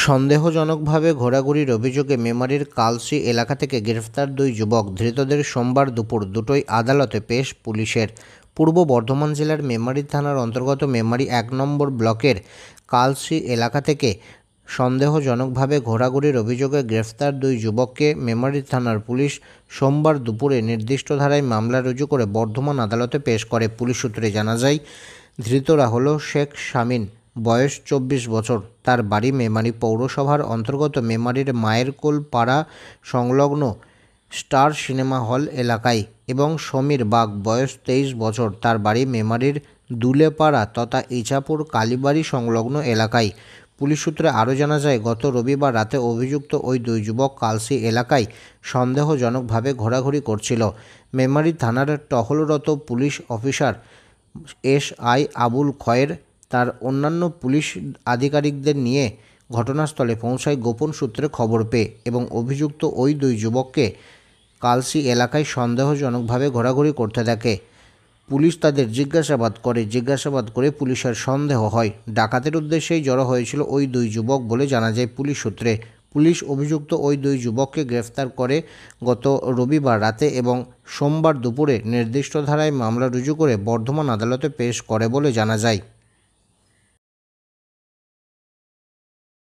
সন্দেহজনকভাবে ঘোরাঘুরির অভিযোগে মেমারির কালসি এলাকা থেকে গ্রেফতার দুই যুবক। ধৃতদের সোমবার দুপুর দুটোয় আদালতে পেশ পুলিশের। পূর্ব বর্ধমান জেলার মেমারি থানার অন্তর্গত মেমারি ১ নম্বর ব্লকের কালসি এলাকা থেকে সন্দেহজনকভাবে ঘোরাঘুরির অভিযোগে গ্রেফতার দুই যুবককে মেমারি থানার পুলিশ সোমবার দুপুরে নির্দিষ্ট ধারায় মামলা রুজু করে বর্ধমান আদালতে পেশ করে। পুলিশ সূত্রে জানা যায়, ধৃতরা হলো শেখ শামীম, বয়স ২৪ বছর, তার বাড়ি মেমারি পৌরসভার অন্তর্গত মেমারির মায়েরকোল পাড়া সংলগ্ন স্টার সিনেমা হল এলাকায়, এবং সমীর বাগ, বয়স ২৩ বছর, তার বাড়ি মেমারির দুলেপাড়া তথা ইছাপুর কালীবাড়ি সংলগ্ন এলাকায়। পুলিশ সূত্রে আরও জানা যায়, গত রবিবার রাতে অভিযুক্ত ওই দুই যুবক কালসি এলাকায় সন্দেহজনকভাবে ঘোরাঘুরি করছিল। মেমারি থানার টহলরত পুলিশ অফিসার SI আবুল খয়ের তার অন্যান্য পুলিশ আধিকারিকদের নিয়ে ঘটনাস্থলে পৌঁছায় গোপন সূত্রে খবর পেয়ে, এবং অভিযুক্ত ওই দুই যুবককে কালসি এলাকায় সন্দেহজনকভাবে ঘোরাঘুরি করতে দেখে। পুলিশ তাদের জিজ্ঞাসাবাদ করে পুলিশের সন্দেহ হয় ডাকাতের উদ্দেশ্যেই জড়ো হয়েছিল ওই দুই যুবক বলে জানা যায় পুলিশ সূত্রে। পুলিশ অভিযুক্ত ওই দুই যুবককে গ্রেফতার করে গত রবিবার রাতে এবং সোমবার দুপুরে নির্দিষ্ট ধারায় মামলা রুজু করে বর্ধমান আদালতে পেশ করে বলে জানা যায়।